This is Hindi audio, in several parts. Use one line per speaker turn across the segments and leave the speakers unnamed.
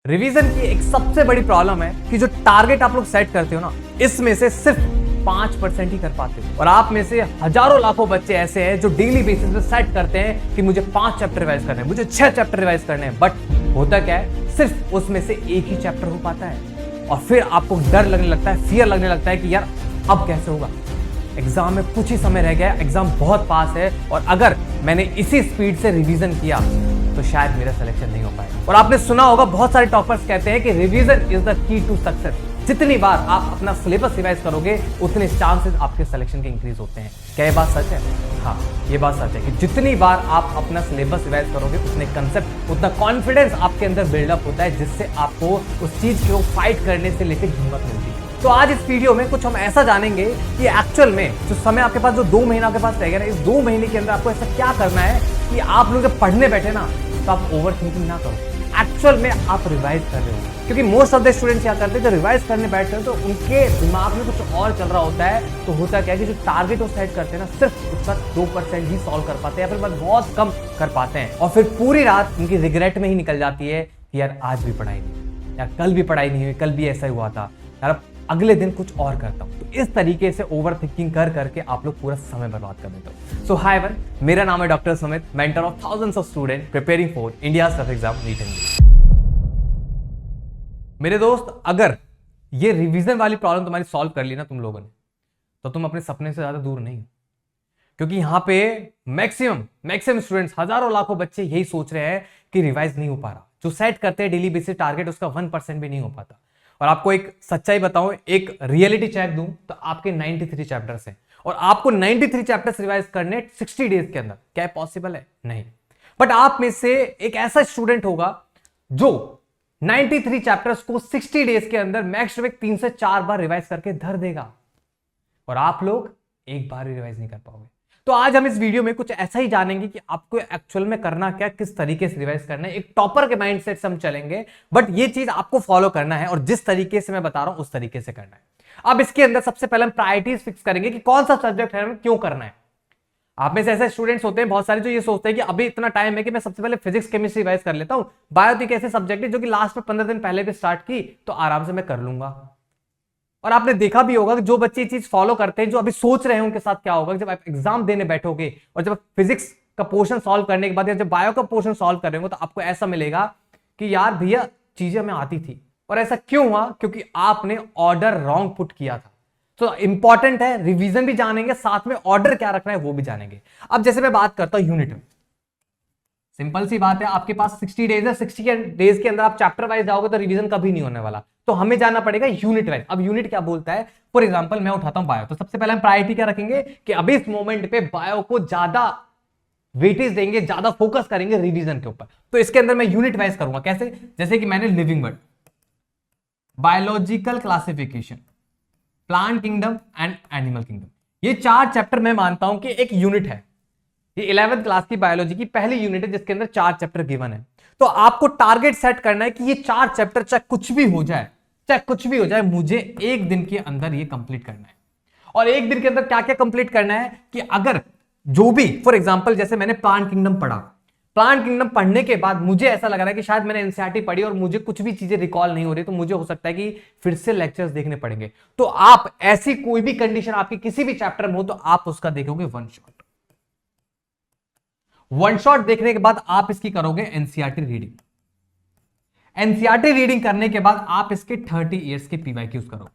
रिवीजन की एक सबसे बड़ी प्रॉब्लम है कि जो टारगेट आप लोग सेट करते हो ना, इसमें से सिर्फ 5% ही कर पाते हो। और आप में से हजारों लाखों बच्चे ऐसे हैं जो डेली बेसिस पे सेट करते हैं कि मुझे 5 चैप्टर रिवाइज करने हैं, मुझे 6 चैप्टर रिवाइज करने हैं, बट होता क्या है, सिर्फ उसमें से एक ही चैप्टर हो पाता है। और फिर आपको डर लगने लगता है, फियर लगने लगता है कि यार अब कैसे होगा, एग्जाम में कुछ ही समय रह गया, एग्जाम बहुत पास है, और अगर मैंने इसी स्पीड से रिवीजन किया तो शायद मेरा सिलेक्शन नहीं हो पाएगा। और आपने सुना होगा, बहुत सारे टॉपर्स कहते हैं कि revision is the key to success. जितनी बार आप अपना सिलेबस रिवाइज करोगे उतने चांसेस आपके सिलेक्शन के इंक्रीज होते हैं। क्या ये बात सच है? हाँ, ये बात सच है कि जितनी बार आप अपना सिलेबस रिवाइज करोगे उतने कंसेप्ट, उतना कॉन्फिडेंस आपके अंदर बिल्डअप होता है, जिससे आपको उस चीज को फाइट करने से लेकर हिम्मत मिलती है। तो आज इस वीडियो में कुछ हम ऐसा जानेंगे कि एक्चुअल में जो समय आपके पास, जो 2 महीना आपके पास रह गया ना, इस 2 महीने के अंदर आपको ऐसा क्या करना है कि आप लोग जब पढ़ने बैठे ना तो आप ओवर थिंकिंग ना करो, एक्चुअल में आप रिवाइज कर रहे हो। क्योंकि मोस्ट ऑफ द स्टूडेंट्स क्या करते हैं, जो रिवाइज करने बैठते हैं तो उनके दिमाग में कुछ और चल रहा होता है। तो होता क्या है कि जो टारगेट वो सेट करते हैं ना, सिर्फ उसका 2% ही सॉल्व कर पाते हैं, या फिर बहुत कम कर पाते हैं, और फिर पूरी रात उनकी रिग्रेट में ही निकल जाती है कि यार आज भी पढ़ाई नहीं, यार कल भी पढ़ाई नहीं हुई, कल भी ऐसा ही हुआ था, यार अगले दिन कुछ और करता हूं। तो इस तरीके से ओवर थिंकिंग कर करके आप लोग पूरा समय बर्बाद कर देते हो। सो हाय एवरीवन, मेरा नाम है doctor Sumit, mentor of thousands of student preparing for India's tough exam neat and JEE. मेरे दोस्त, अगर ये रिवीजन वाली प्रॉब्लम तुम्हारी सॉल्व कर ली ना तुम लोगों ने, तो तुम अपने सपने से ज्यादा दूर नहीं हो। क्योंकि यहां पे मैक्सिमम स्टूडेंट्स, हजारों लाखों बच्चे यही सोच रहे हैं कि रिवाइज नहीं हो पा रहा। जो सेट करते हैं डेली बेसिस टारगेट, उसका 1% भी नहीं हो पाता। और आपको एक सच्चाई बताऊं, एक रियलिटी चेक दूं, तो आपके 93 चैप्टर्स हैं, और आपको 93 चैप्टर्स रिवाइज करने 60 डेज के अंदर। क्या पॉसिबल है? नहीं। बट आप में से एक ऐसा स्टूडेंट होगा जो 93 चैप्टर्स को 60 डेज के अंदर मैक्स 3 से 4 बार रिवाइज करके धर देगा, और आप लोग एक बार भी रिवाइज नहीं कर पाओगे। तो आज हम इस वीडियो में कुछ ऐसा ही जानेंगे कि आपको एक्चुअल में करना क्या, किस तरीके से रिवाइज करना है। एक टॉपर के माइंडसेट से हम चलेंगे, बट ये चीज आपको फॉलो करना है, और जिस तरीके से मैं बता रहा हूं उस तरीके से करना है। अब इसके अंदर सबसे पहले हम प्रायोरिटीज फिक्स करेंगे कि कौन सा सब्जेक्ट है, हमें क्यों करना है। आप में से ऐसे स्टूडेंट्स होते हैं बहुत सारे जो ये सोचते हैं कि अभी इतना टाइम है कि मैं सबसे पहले फिजिक्स केमिस्ट्री रिवाइज कर लेता हूं। बायो तो एक ऐसे सब्जेक्ट है जो कि लास्ट में 15 दिन पहले भी स्टार्ट की तो आराम से मैं कर लूंगा। और आपने देखा भी होगा कि जो बच्चे ये चीज फॉलो करते हैं, जो अभी सोच रहे हैं, उनके साथ क्या होगा, जब आप एग्जाम देने बैठोगे और जब फिजिक्स का पोर्शन सॉल्व करने के बाद या जब बायो का पोर्शन सॉल्व कर रहे हो, तो आपको ऐसा मिलेगा कि यार भैया चीजें हमें आती थी। और ऐसा क्यों हुआ? क्योंकि आपने ऑर्डर रॉन्ग पुट किया था। तो इंपॉर्टेंट है, रिवीजन भी जानेंगे, साथ में ऑर्डर क्या रखना है वो भी जानेंगे। अब जैसे मैं बात करता हूं यूनिट में, सिंपल सी बात है, आपके पास 60 डेज है, 60 डेज के अंदर आप चैप्टर वाइज जाओगे तो रिवीजन कभी नहीं होने वाला। तो हमें जाना पड़ेगा यूनिट वाइज। अब यूनिट क्या बोलता है? फॉर एग्जांपल मैं उठाता हूं बायो, तो सबसे पहले हम प्रायोरिटी क्या रखेंगे कि अभी इस मोमेंट पे बायो को ज्यादा वेटेज देंगे, ज्यादा फोकस करेंगे रिवीजन के ऊपर। तो इसके अंदर मैं यूनिट वाइज करूंगा। कैसे? जैसे कि मैंने living world, biological classification, plant kingdom and animal kingdom, ये 4 चैप्टर मैं मानता हूं कि एक यूनिट है। ये 11th क्लास की बायोलॉजी की पहली यूनिट है जिसके अंदर 4 चैप्टर गिवन है। तो आपको टारगेट सेट करना है कि ये 4 चैप्टर चाहे कुछ भी हो जाए, मुझे एक दिन के अंदर ये कंप्लीट करना है। और एक दिन के अंदर क्या क्या कंप्लीट करना है कि अगर जो भी, फॉर एग्जांपल जैसे मैंने प्लांट किंगडम पढ़ा, प्लांट किंगडम पढ़ने के बाद मुझे ऐसा लग रहा है कि शायद मैंने एनसीईआरटी पढ़ी और मुझे कुछ भी चीजें रिकॉल नहीं हो रही, तो मुझे हो सकता है कि फिर से लेक्चर्स देखने पड़ेंगे। तो आप ऐसी कोई भी कंडीशन आपकी किसी भी चैप्टर में हो, तो आप उसका देखोगे वन शॉट देखने के बाद आप इसकी करोगे एनसीईआरटी रीडिंग। एनसीईआरटी रीडिंग करने के बाद आप इसके 30 इयर्स के पीवाईक्यूज करोगे।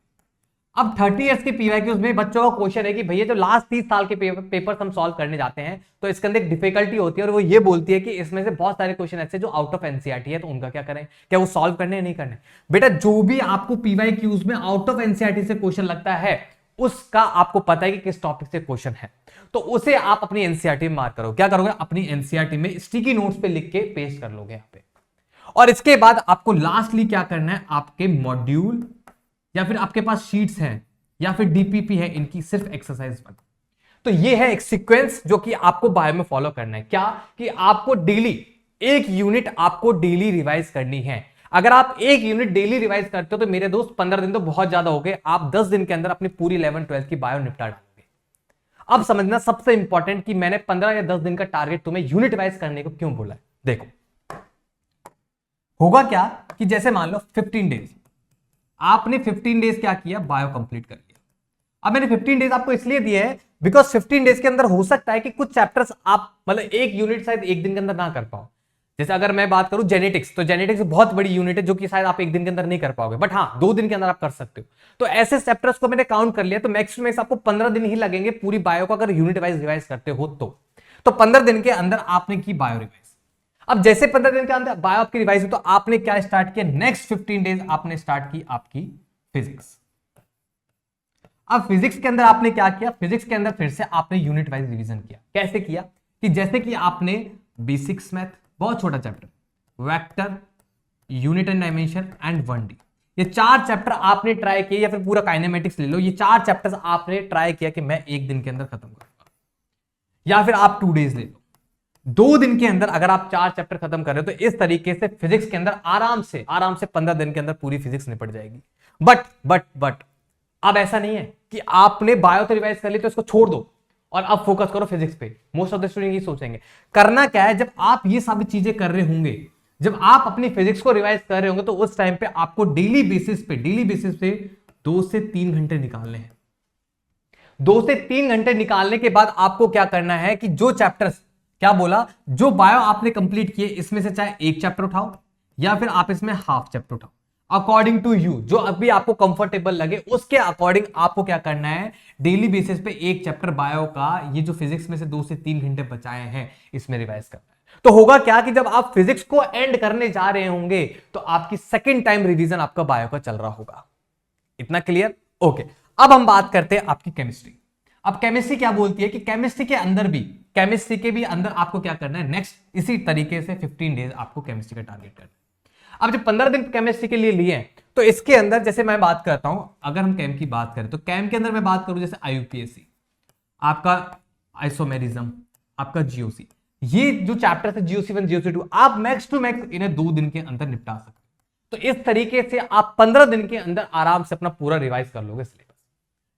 अब 30 इयर्स के पीवाईक्यूज में बच्चों का क्वेश्चन है कि भैया जो लास्ट 30 साल के पेपर्स हम सॉल्व करने जाते हैं, तो इसके अंदर एक डिफिकल्टी होती है, और वो ये बोलती है कि इसमें से बहुत सारे क्वेश्चन ऐसे जो आउट ऑफ एनसीईआरटी है, तो उनका क्या करें, क्या वो सॉल्व करने या नहीं करने। बेटा जो भी आपको पीवाईक्यूज में आउट ऑफ एनसीईआरटी से क्वेश्चन लगता है, उसका आपको पता है कि किस टॉपिक से क्वेश्चन है, तो उसे आप अपनी एनसीईआरटी में मार्क करो। क्या करोगे? अपनी एनसीईआरटी में स्टिकी नोट्स पे लिख के पेस्ट कर लोगे यहां पे। और इसके बाद आपको लास्टली क्या करना है, आपके मॉड्यूल या फिर आपके पास शीट्स हैं या फिर डीपीपी है, इनकी सिर्फ एक्सरसाइज बन। तो ये है एक सीक्वेंस जो कि आपको बायो में फॉलो करना है। क्या? कि आपको डेली एक यूनिट आपको डेली रिवाइज करनी है। अगर आप एक यूनिट डेली रिवाइज करते हो तो मेरे दोस्त 15 दिन तो बहुत ज्यादा हो गए, आप 10 दिन के अंदर अपनी पूरी 11 12 की बायो निपटा डालोगे। अब समझना सबसे इंपॉर्टेंट कि मैंने 15 या 10 दिन का टारगेट तुम्हें यूनिट वाइज करने को क्यों बोला है। देखो होगा क्या कि जैसे मान लो 15 डेज, आपने 15 डेज क्या किया, बायो कंप्लीट कर लिया। अब मैंने 15 डेज आपको इसलिए दिए है बिकॉज 15 डेज के अंदर हो सकता है कि कुछ चैप्टर्स आप मतलब एक यूनिट शायद एक दिन के अंदर ना कर पाओ। जैसे अगर मैं बात करूं जेनेटिक्स, तो जेनेटिक्स बहुत बड़ी यूनिट है जो कि शायद आप एक दिन के अंदर नहीं कर पाओगे, बट हाँ 2 दिन के अंदर आप कर सकते हो। तो ऐसे चैप्टर्स को मैंने काउंट कर लिया, तो मैक्सिमम आपको 15 दिन ही लगेंगे पूरी बायो को अगर यूनिट वाइज रिवाइज करते हो तो 15 दिन के अंदर आपने की बायो रिवाइज। अब जैसे 15 दिन के अंदर बायो आपकी रिवाइज हुई, तो आपने क्या स्टार्ट किया, नेक्स्ट 15 डेज आपने स्टार्ट की आपकी फिजिक्स। अब फिजिक्स के अंदर आपने क्या किया, फिजिक्स के अंदर फिर से आपने यूनिट वाइज रिवीजन किया। कैसे किया कि जैसे कि आपने बेसिक्स मैथ, बहुत छोटा chapter, vector, unit and dimension and 1D, ये 4 चैप्टर आपने ट्राई किए, या फिर पूरा काइनेमेटिक्स ले लो, ये 4 चैप्टर्स आपने ट्राई किया कि मैं एक दिन के अंदर खत्म करूंगा, या फिर आप 2 डेज ले लो। 2 दिन के अंदर अगर आप 4 चैप्टर खत्म कर रहे हो तो इस तरीके से फिजिक्स के अंदर आराम से 15 दिन के अंदर पूरी फिजिक्स निपट जाएगी। बट अब ऐसा नहीं है कि आपने बायो तो रिवाइज कर ली तो इसको छोड़ दो और अब फोकस करो फिजिक्स पे। मोस्ट ऑफ द स्टूडेंट ये सोचेंगे। करना क्या है, जब आप ये सब चीजें कर रहे होंगे, जब आप अपनी फिजिक्स को रिवाइज कर रहे होंगे, तो उस टाइम पे आपको डेली बेसिस पे 2 से 3 घंटे निकालने हैं। 2 से 3 घंटे निकालने के बाद आपको क्या करना है कि जो चैप्टर्स, क्या बोला, जो बायो आपने कंप्लीट किए, इसमें से चाहे एक चैप्टर उठाओ या फिर आप इसमें हाफ चैप्टर उठाओ, अकॉर्डिंग टू यू, जो अभी आपको कंफर्टेबल लगे उसके अकॉर्डिंग आपको क्या करना है, डेली बेसिस पे एक चैप्टर बायो का, ये जो फिजिक्स में से 2 से 3 घंटे बचाए हैं, इसमें रिवाइज करना है। तो होगा क्या कि जब आप फिजिक्स को एंड करने जा रहे होंगे तो आपकी सेकेंड टाइम रिवीजन आपका बायो का चल रहा होगा। इतना क्लियर? ओके। अब हम बात करते हैं आपकी केमिस्ट्री। अब केमिस्ट्री क्या बोलती है कि केमिस्ट्री के अंदर आपको क्या करना है, नेक्स्ट इसी तरीके से 15 डेज आपको केमिस्ट्री का टारगेट करना है। अब जब 15 दिन केमिस्ट्री के लिए लिए हैं, तो इसके अंदर जैसे मैं बात करता हूं, अगर हम कैम की बात करें तो कैम के अंदर मैं बात करूं जैसे IUPAC, आपका आइसोमेरिज्म, आपका GOC, ये जो चैप्टर है GOC1 GOC2, आप मैक्स टू मैक्स इन्हें 2 दिन के अंदर निपटा सकते हो। तो इस तरीके से आप 15 दिन के अंदर आराम से अपना पूरा रिवाइज कर लोगे सिलेबस।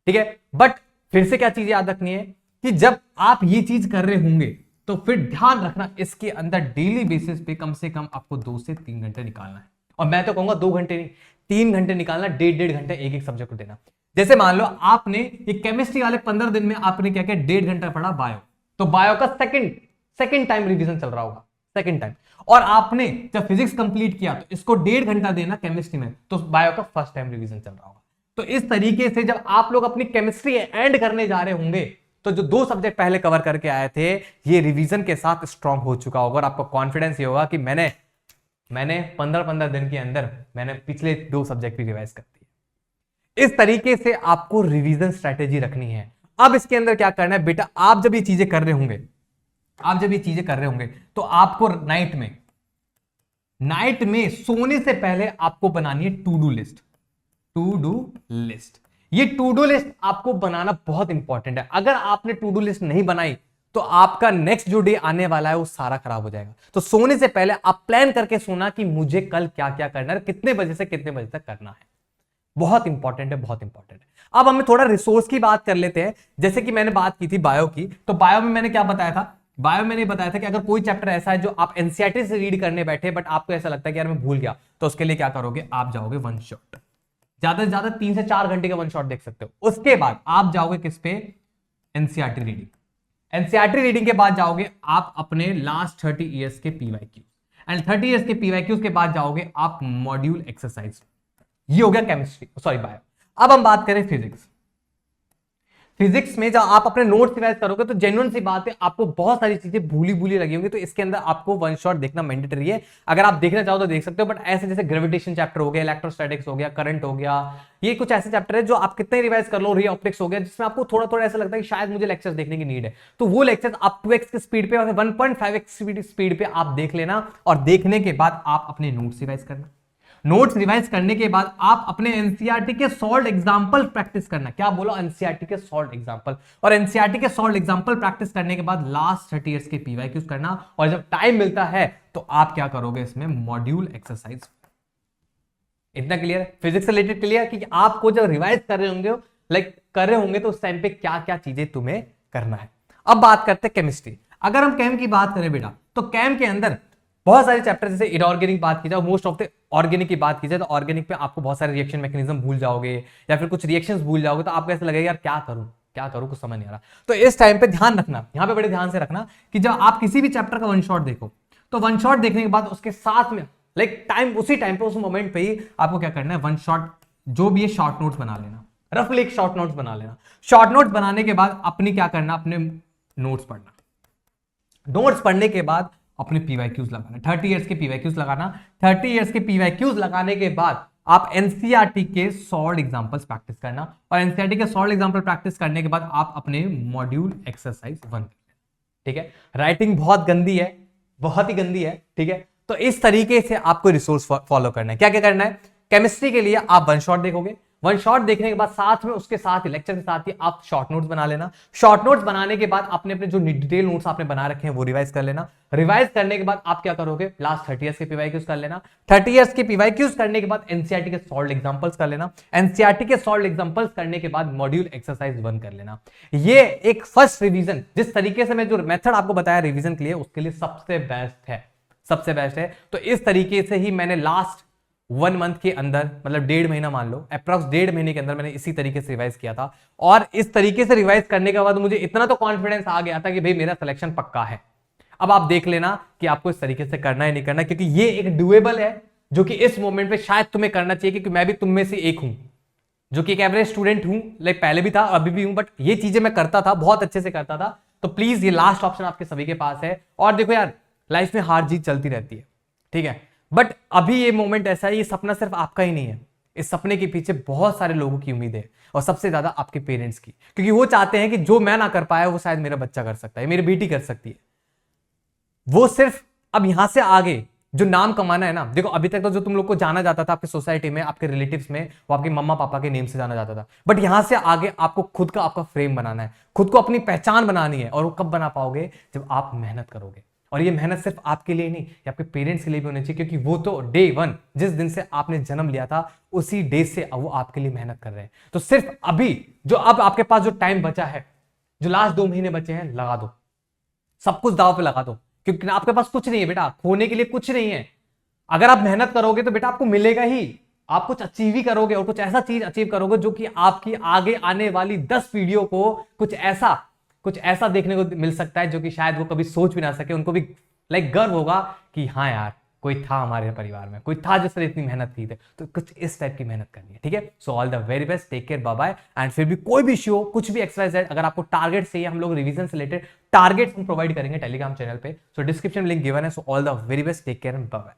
ठीक है, बट फिर से क्या चीज याद रखनी है कि जब आप ये चीज कर रहे होंगे तो फिर ध्यान रखना, इसके अंदर डेली बेसिस पे कम से कम आपको 2 से 3 घंटे निकालना है। और मैं तो कहूंगा 2 घंटे नहीं, 3 घंटे निकालना, 1.5 घंटे एक एक सब्जेक्ट को देना। जैसे मान लो आपने ये केमिस्ट्री वाले 15 दिन में आपने क्या किया, 1.5 घंटा पढ़ा बायो, तो बायो का सेकंड टाइम रिवीजन चल रहा होगा, सेकंड टाइम। और आपने जब फिजिक्स कंप्लीट किया तो इसको 1.5 घंटा देना केमिस्ट्री में, तो बायो का फर्स्ट टाइम रिवीजन चल रहा होगा। तो इस तरीके से जब आप लोग अपनी केमिस्ट्री एंड करने जा रहे होंगे, तो जो 2 सब्जेक्ट पहले कवर करके आए थे, ये रिवीजन के साथ स्ट्रांग हो चुका होगा और आपको कॉन्फिडेंस ये होगा कि मैंने 15 दिन के अंदर मैंने पिछले 2 सब्जेक्ट भी रिवाइज कर दिए। इस तरीके से आपको रिवीजन स्ट्रेटेजी रखनी है। अब इसके अंदर क्या करना है बेटा, आप जब ये चीजें कर रहे होंगे, तो आपको नाइट में सोने से पहले आपको बनानी है टू डू लिस्ट। ये टू डू लिस्ट आपको बनाना बहुत इंपॉर्टेंट है। अगर आपने टू डू लिस्ट नहीं बनाई तो आपका नेक्स्ट जो डे आने वाला है वो सारा खराब हो जाएगा। तो सोने से पहले आप प्लान करके सोना कि मुझे कल क्या क्या करना है, कितने बजे से कितने बजे तक करना है। बहुत इंपॉर्टेंट है। अब हम थोड़ा रिसोर्स की बात कर लेते हैं। जैसे कि मैंने बात की थी बायो की, तो बायो में मैंने क्या बताया था, कि अगर कोई चैप्टर ऐसा है जो आप एनसीईआरटी से रीड करने बैठे बट आपको ऐसा लगता है कि यार मैं भूल गया, तो उसके लिए क्या करोगे, आप जाओगे वन शॉट, ज्यादा से ज्यादा 3 से 4 घंटे का वन शॉट देख सकते हो। उसके बाद आप जाओगे किस पे, एनसीईआरटी रीडिंग के बाद जाओगे आप अपने लास्ट 30 ईयर्स के पीवाईक्यू, एंड 30 ईयर्स के पीवाईक्यूज के बाद जाओगे आप मॉड्यूल एक्सरसाइज। ये हो गया बायो। अब हम बात करें फिजिक्स में जब आप अपने नोट्स रिवाइज करोगे तो जेन्युइन सी बात है, आपको बहुत सारी चीजें भूली लगी होंगी, तो इसके अंदर आपको वन शॉट देखना मैंडेटरी है। अगर आप देखना चाहो तो देख सकते हो, बट ऐसे जैसे ग्रेविटेशन चैप्टर हो गया, इलेक्ट्रोस्टैटिक्स हो गया, करंट हो गया, ये कुछ ऐसे चैप्टर है जो आप कितने रिवाइज कर लो, री ऑप्टिक्स हो गया, जिसमें आपको थोड़ा थोड़ा ऐसा लगता है कि शायद मुझे लेक्चर्स देखने की नीड है, तो वो लेक्चर्स आप 2x की स्पीड पे और 1.5x स्पीड पे आप देख लेना, और देखने के बाद आप अपने नोट्स रिवाइज करना। नोट्स रिवाइज करने के बाद आप अपने एनसीईआरटी के सॉल्व एग्जांपल प्रैक्टिस करना। क्या बोलो, एनसीईआरटी के सॉल्व एग्जांपल। और एनसीईआरटी के सॉल्व एग्जांपल प्रैक्टिस करने के बाद लास्ट 30 इयर्स के पीवाईक्यूज करना, और जब टाइम मिलता है तो आप क्या करोगे, इसमें मॉड्यूल एक्सरसाइज। इतना क्लियर, फिजिक्स से रिलेटेड क्लियर कि आपको जब रिवाइज कर रहे होंगे तो उस टाइम पे क्या क्या चीजें तुम्हें करना है। अब बात करते हैं केमिस्ट्री। अगर हम केम की बात करें बेटा, तो केम के अंदर बहुत सारे चैप्टर, जैसे इनऑर्गेनिक बात की जाए, मोस्ट ऑफ द ऑर्गेनिक की बात की जाए तो ऑर्गेनिक पे आपको बहुत सारे रिएक्शन मैकेनिज्म भूल जाओगे या फिर कुछ रिएक्शंस भूल जाओगे, तो आपको ऐसा लगेगा यार क्या करूं कुछ समझ नहीं आ रहा। तो इस टाइम पे ध्यान रखना, यहां पे बड़े ध्यान से रखना कि जब आप किसी भी चैप्टर का वन शॉट देखो, तो वन शॉट देखने के बाद उसके साथ में लाइक टाइम उसी टाइम पे उस मोमेंट पे ही आपको क्या करना है, वन शॉट जो भी है शॉर्ट नोट्स बना लेना, रफली एक शॉर्ट नोट्स बना लेना। शॉर्ट नोट्स बनाने के बाद अपनी क्या करना, अपने नोट्स पढ़ना, नोट्स पढ़ने के बाद अपने पीवाईक्यूज लगाना, 30 इयर्स के पीवाईक्यूज लगाना। 30 इयर्स के पीवाईक्यूज लगाने के बाद आप एनसीईआरटी के सॉल्व एग्जांपल्स प्रैक्टिस करना, और एनसीईआरटी के सॉल्व एग्जांपल प्रैक्टिस करने के बाद आप अपने मॉड्यूल एक्सरसाइज 1 करना। ठीक है, राइटिंग बहुत गंदी है, बहुत ही गंदी है। ठीक है, तो इस तरीके से आपको रिसोर्स फॉलो करना है। क्या क्या करना है, केमिस्ट्री के लिए आप वन शॉट देखोगे, वन शॉट देखने के बाद साथ में उसके साथ ही लेक्चर के साथ ही आप शॉर्ट नोट्स बना लेना। शॉर्ट नोट्स बनाने के बाद अपने अपने जो डिटेल नोट्स आपने बना रखे हैं वो रिवाइज कर लेना। रिवाइज करने के बाद आप क्या करोगे, लास्ट 30 इयर्स के पीवाईक्यूज कर लेना। 30 इयर्स के पीवाईक्यूज करने के बाद एनसीईआरटी के सॉल्व एग्जांपल्स कर लेना। एनसीईआरटी के सॉल्व एग्जांपल्स करने के बाद मॉड्यूल एक्सरसाइज 1 कर लेना। ये एक फर्स्ट रिवीजन, जिस तरीके से मैं जो मेथड आपको बताया रिवीजन के लिए, उसके लिए सबसे बेस्ट है, सबसे बेस्ट है। तो इस तरीके से ही मैंने लास्ट 1 मंथ के अंदर, मतलब 1.5 महीना मान लो, अप्रॉक्स 1.5 महीने के अंदर मैंने इसी तरीके से रिवाइज किया था। और इस तरीके से रिवाइज करने के बाद मुझे इतना तो कॉन्फिडेंस आ गया था कि भाई मेरा सिलेक्शन पक्का है। अब आप देख लेना कि आपको इस तरीके से करना है नहीं करना, क्योंकि ये एक डुएबल है जो कि इस मोमेंट पे शायद तुम्हें करना चाहिए, क्योंकि मैं भी तुम में से एक हूं जो कि एक एवरेज स्टूडेंट हूं, लाइक पहले भी था अभी भी हूं, बट ये चीजें मैं करता था, बहुत अच्छे से करता था। तो प्लीज ये लास्ट ऑप्शन आपके सभी के पास है। और देखो यार, लाइफ में हार जीत चलती रहती है, ठीक है, बट अभी ये मोमेंट ऐसा है, ये सपना सिर्फ आपका ही नहीं है, इस सपने के पीछे बहुत सारे लोगों की उम्मीद है, और सबसे ज्यादा आपके पेरेंट्स की, क्योंकि वो चाहते हैं कि जो मैं ना कर पाया वो शायद मेरा बच्चा कर सकता है, मेरी बेटी कर सकती है। वो सिर्फ अब यहां से आगे जो नाम कमाना है ना, देखो अभी तक तो जो तुम लोग को जाना जाता था आपके सोसाइटी में, आपके रिलेटिव्स में, वो आपके मम्मा पापा के नेम से जाना जाता था, बट यहां से आगे आपको खुद का आपका फ्रेम बनाना है, खुद को अपनी पहचान बनानी है। और वो कब बना पाओगे, जब आप मेहनत करोगे। और ये मेहनत सिर्फ आपके लिए नहीं, ये आपके पेरेंट्स के लिए भी होनी चाहिए, क्योंकि वो तो डे 1 जिस दिन से आपने जन्म लिया था उसी डे से वो आपके लिए मेहनत कर रहे हैं। तो सिर्फ अभी जो अब आपके पास जो टाइम बचा है, जो लास्ट 2 महीने बचे हैं, लगा दो, सब कुछ दाव पे लगा दो, क्योंकि आपके पास कुछ नहीं है बेटा, खोने के लिए कुछ नहीं है। अगर आप मेहनत करोगे तो बेटा आपको मिलेगा ही, आप कुछ अचीव ही करोगे, और कुछ ऐसा चीज अचीव करोगे जो कि आपकी आगे आने वाली 10 पीढ़ियों को कुछ ऐसा देखने को मिल सकता है जो कि शायद वो कभी सोच भी ना सके। उनको भी लाइक गर्व होगा कि हाँ यार, कोई था हमारे परिवार में, कोई था जिसने इतनी मेहनत की थी। तो कुछ इस टाइप की मेहनत करनी है, ठीक है। So all the very best, take care, bye bye. And फिर भी कोई भी इश्यू हो, कुछ भी एक्सरसाइज, अगर आपको टारगेट चाहिए, हम लोग रिवीजन से रिलेटेड टारगेट्स हम प्रोवाइड करेंगे टेलीग्राम चैनल पे। सो डिस्क्रिप्शन लिंक गिवन है। So all the very best, take care and bye bye.